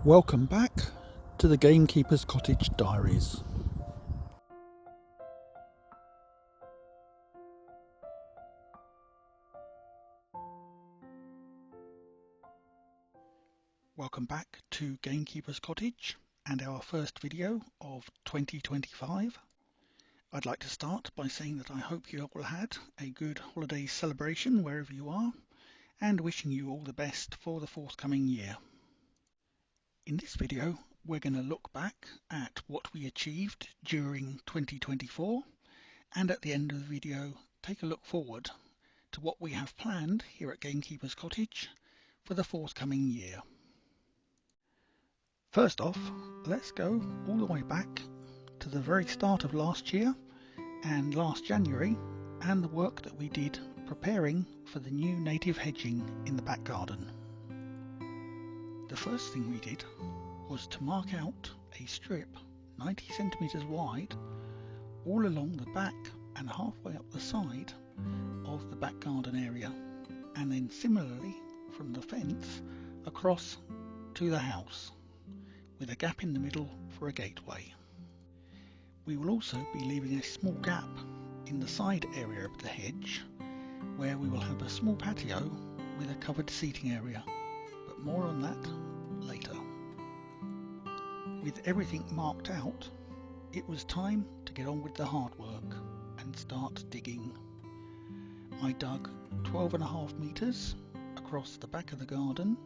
Welcome back to the Gamekeeper's Cottage Diaries. Welcome back to Gamekeeper's Cottage and our first video of 2025. I'd like to start by saying that I hope you all had a good holiday celebration wherever you are, and wishing you all the best for the forthcoming year. In this video, we're going to look back at what we achieved during 2024, and at the end of the video, take a look forward to what we have planned here at Gamekeeper's Cottage for the forthcoming year. First off, let's go all the way back to the very start of last year and last January, and the work that we did preparing for the new native hedging in the back garden. The first thing we did was to mark out a strip 90 centimetres wide all along the back and halfway up the side of the back garden area, and then similarly from the fence across to the house, with a gap in the middle for a gateway. We will also be leaving a small gap in the side area of the hedge where we will have a small patio with a covered seating area, but more on that later. With everything marked out, it was time to get on with the hard work and start digging. I dug 12.5 metres across the back of the garden,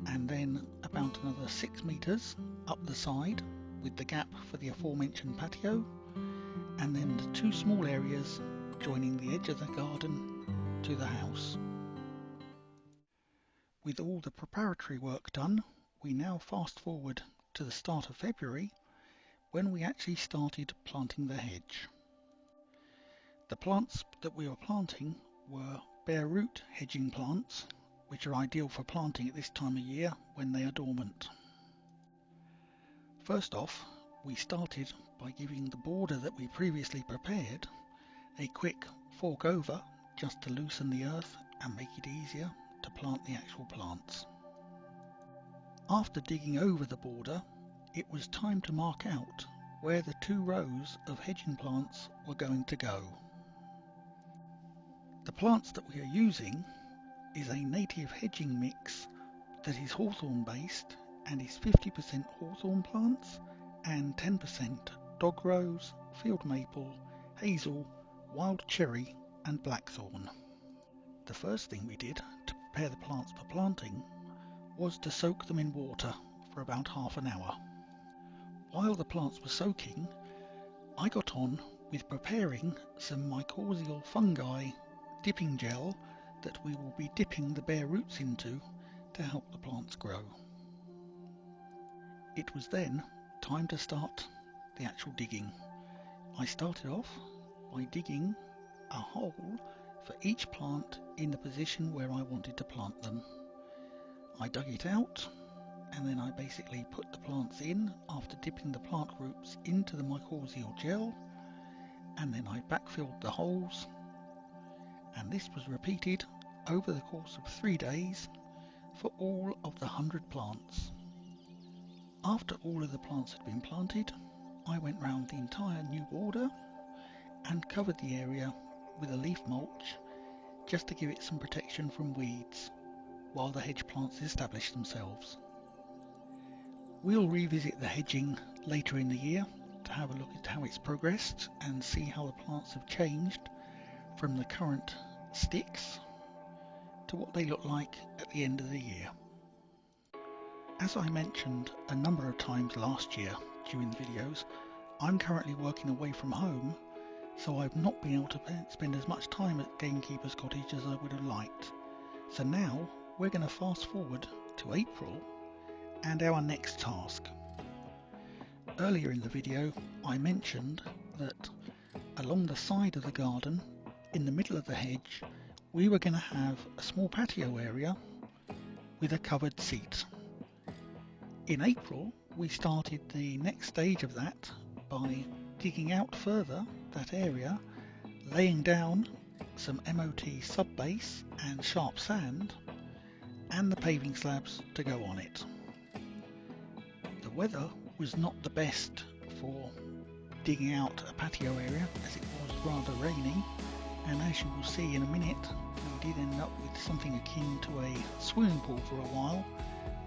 and then about another 6 metres up the side with the gap for the aforementioned patio, and then the two small areas joining the edge of the garden to the house. With all the preparatory work done, we now fast forward to the start of February, when we actually started planting the hedge. The plants that we were planting were bare root hedging plants, which are ideal for planting at this time of year when they are dormant. First off, we started by giving the border that we previously prepared a quick fork over, just to loosen the earth and make it easier to plant the actual plants. After digging over the border, it was time to mark out where the 2 rows of hedging plants were going to go. The plants that we are using is a native hedging mix that is hawthorn based and is 50% hawthorn plants and 10% dog rose, field maple, hazel, wild cherry and blackthorn. The first thing we did to prepare the plants for planting was to soak them in water for about half an hour. While the plants were soaking, I got on with preparing some mycorrhizal fungi dipping gel that we will be dipping the bare roots into to help the plants grow. It was then time to start the actual digging. I started off by digging a hole for each plant in the position where I wanted to plant them. I dug it out, and then I basically put the plants in after dipping the plant roots into the mycorrhizal gel, and then I backfilled the holes, and this was repeated over the course of 3 days for all of the 100 plants. After all of the plants had been planted, I went round the entire new border and covered the area with a leaf mulch just to give it some protection from weeds while the hedge plants established themselves. We'll revisit the hedging later in the year to have a look at how it's progressed and see how the plants have changed from the current sticks to what they look like at the end of the year. As I mentioned a number of times last year during the videos, I'm currently working away from home, so I've not been able to spend as much time at Gamekeeper's Cottage as I would have liked. So now we're going to fast forward to April and our next task. Earlier in the video I mentioned that along the side of the garden, in the middle of the hedge, we were going to have a small patio area with a covered seat. In April we started the next stage of that by digging out further that area, laying down some MOT sub-base and sharp sand and the paving slabs to go on it. weather was not the best for digging out a patio area, as it was rather rainy, and as you will see in a minute, we did end up with something akin to a swimming pool for a while.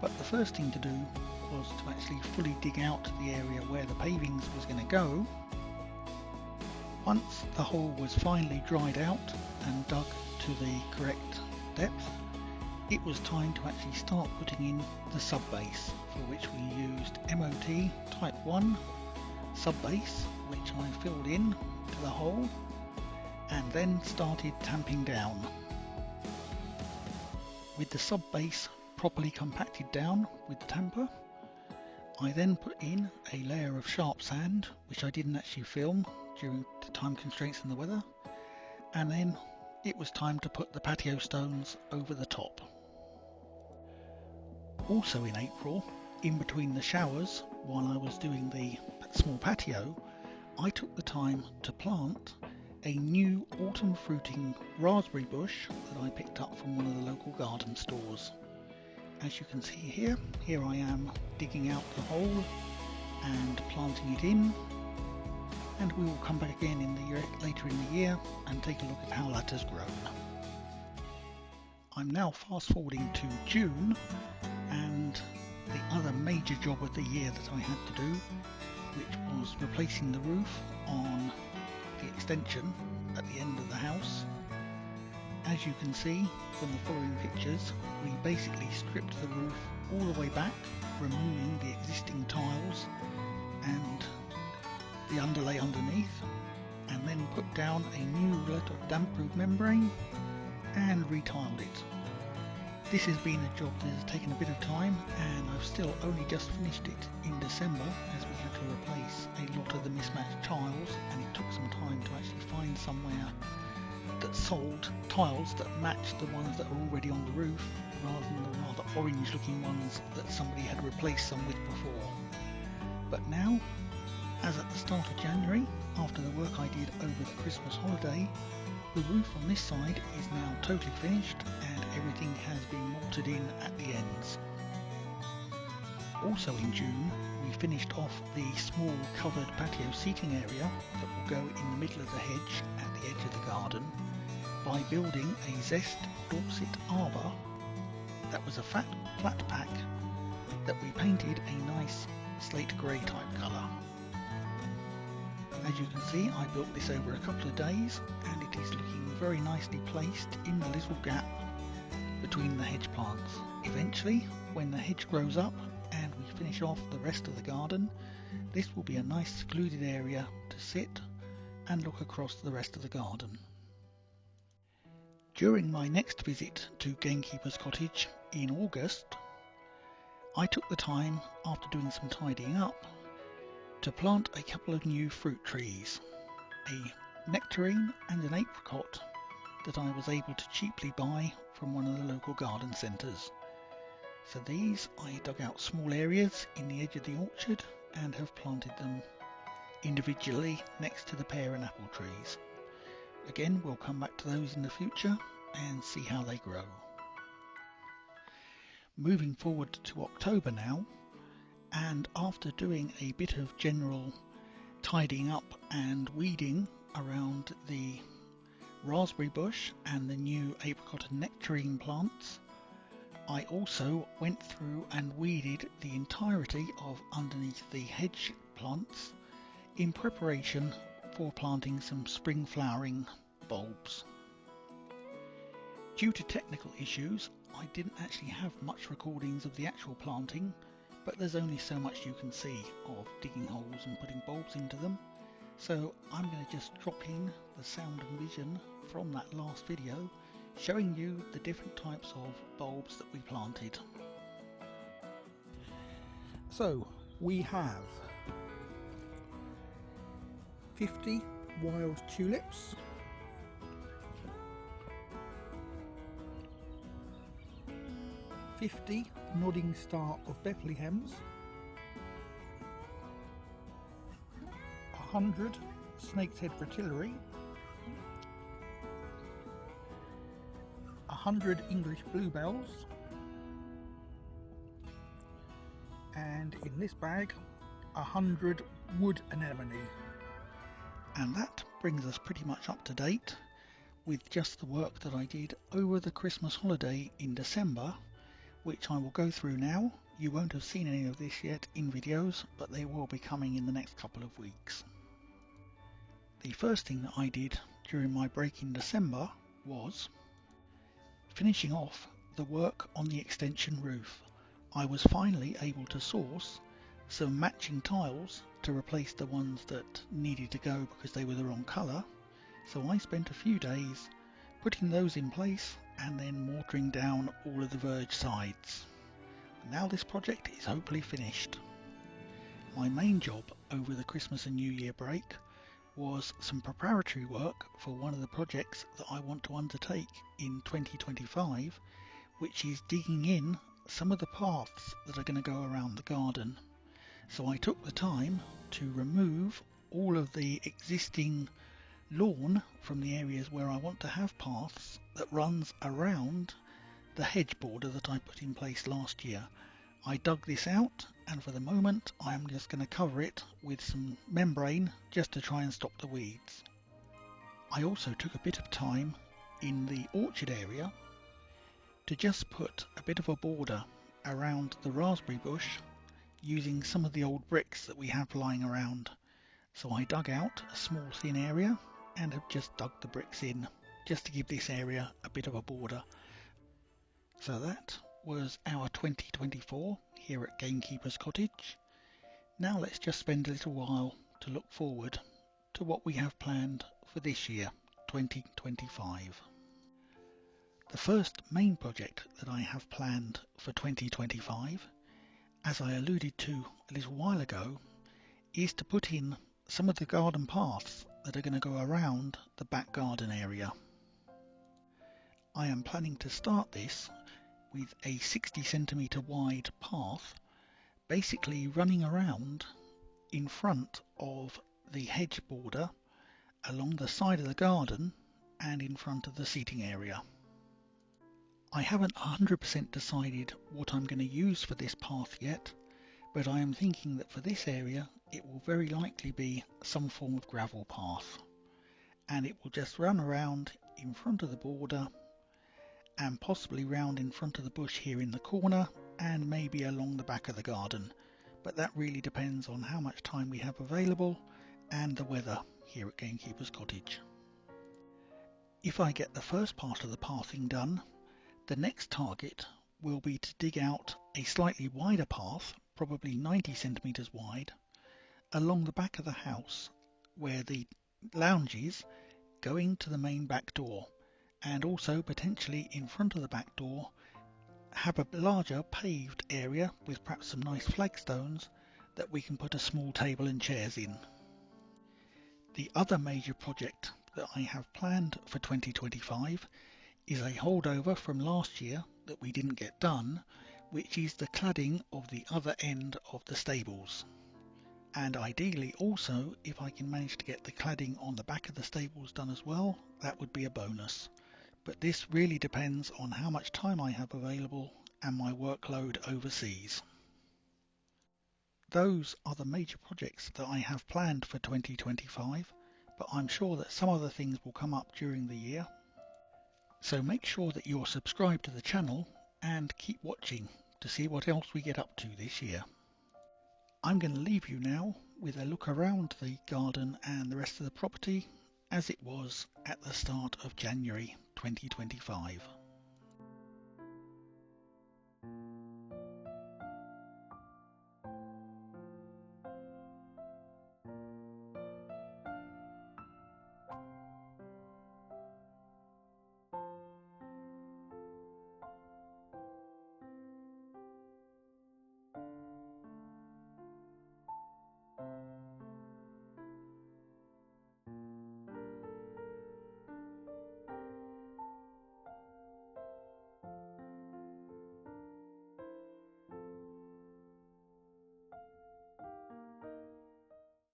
But the first thing to do was to actually fully dig out the area where the pavings was going to go. Once the hole was finally dried out and dug to the correct depth, it was time to actually start putting in the sub-base, for which we used MOT Type 1 sub-base, which I filled in to the hole and then started tamping down. With the sub-base properly compacted down with the tamper, I then put in a layer of sharp sand, which I didn't actually film during the time constraints and the weather, and then it was time to put the patio stones over the top. Also in April, in between the showers, while I was doing the small patio, I took the time to plant a new autumn fruiting raspberry bush that I picked up from one of the local garden stores. As you can see here I am digging out the hole and planting it in, and we will come back again later in the year and take a look at how that has grown. I'm now fast forwarding to June, and the other major job of the year that I had to do, which was replacing the roof on the extension at the end of the house. As you can see from the following pictures, we basically stripped the roof all the way back, removing the existing tiles and the underlay underneath, and then put down a new damp-proof membrane and retiled it. This has been a job that has taken a bit of time, and I've still only just finished it in December, as we had to replace a lot of the mismatched tiles, and it took some time to actually find somewhere that sold tiles that matched the ones that are already on the roof, rather than the rather orange looking ones that somebody had replaced some with before. But now, as at the start of January, after the work I did over the Christmas holiday, the roof on this side is now totally finished and everything has been mortared in at the ends. Also in June, we finished off the small covered patio seating area that will go in the middle of the hedge at the edge of the garden by building a Zest Dorset Arbor that was a flat pack that we painted a nice slate grey type colour. As you can see, I built this over a couple of days, and it is looking very nicely placed in the little gap between the hedge plants. Eventually, when the hedge grows up and we finish off the rest of the garden, this will be a nice secluded area to sit and look across the rest of the garden. During my next visit to Gamekeeper's cottage in August, I took the time, after doing some tidying up, to plant a couple of new fruit trees, a nectarine and an apricot that I was able to cheaply buy from one of the local garden centres. So these I dug out small areas in the edge of the orchard and have planted them individually next to the pear and apple trees. Again, we'll come back to those in the future and see how they grow. Moving forward to October now, and after doing a bit of general tidying up and weeding around the raspberry bush and the new apricot and nectarine plants, I also went through and weeded the entirety of underneath the hedge plants in preparation for planting some spring flowering bulbs. Due to technical issues, I didn't actually have much recordings of the actual planting, but there's only so much you can see of digging holes and putting bulbs into them, so I'm going to just drop in the sound and vision from that last video, showing you the different types of bulbs that we planted. So we have 50 wild tulips, 50 nodding star of Bethlehems, 100 snake's head fritillary, 100 English bluebells, and in this bag 100 wood anemone. And that brings us pretty much up to date with just the work that I did over the Christmas holiday in December, which I will go through now. You won't have seen any of this yet in videos, but they will be coming in the next couple of weeks. The first thing that I did during my break in December was finishing off the work on the extension roof. I was finally able to source some matching tiles to replace the ones that needed to go because they were the wrong colour. So I spent a few days putting those in place and then mortaring down all of the verge sides. Now this project is hopefully finished. My main job over the Christmas and New Year break was some preparatory work for one of the projects that I want to undertake in 2025, which is digging in some of the paths that are going to go around the garden. So I took the time to remove all of the existing lawn from the areas where I want to have paths that runs around the hedge border that I put in place last year. I dug this out, and for the moment I am just going to cover it with some membrane just to try and stop the weeds. I also took a bit of time in the orchard area to just put a bit of a border around the raspberry bush using some of the old bricks that we have lying around. So I dug out a small thin area and have just dug the bricks in just to give this area a bit of a border. So that was our 2024 here at Gamekeeper's Cottage. Now let's just spend a little while to look forward to what we have planned for this year, 2025. The first main project that I have planned for 2025, as I alluded to a little while ago, is to put in some of the garden paths that are going to go around the back garden area. I am planning to start this with a 60 centimetre wide path, basically running around in front of the hedge border, along the side of the garden and in front of the seating area. I haven't 100% decided what I'm going to use for this path yet, but I am thinking that for this area it will very likely be some form of gravel path, and it will just run around in front of the border and possibly round in front of the bush here in the corner and maybe along the back of the garden, but that really depends on how much time we have available and the weather here at Gamekeeper's Cottage. If I get the first part of the pathing done, the next target will be to dig out a slightly wider path, probably 90 centimetres wide, along the back of the house where the lounge is, going to the main back door, and also potentially in front of the back door have a larger paved area with perhaps some nice flagstones that we can put a small table and chairs in. The other major project that I have planned for 2025 is a holdover from last year that we didn't get done, which is the cladding of the other end of the stables. And ideally also, if I can manage to get the cladding on the back of the stables done as well, that would be a bonus. But this really depends on how much time I have available and my workload overseas. Those are the major projects that I have planned for 2025, but I'm sure that some other things will come up during the year. So make sure that you're subscribed to the channel and keep watching to see what else we get up to this year. I'm going to leave you now with a look around the garden and the rest of the property as it was at the start of January 2025.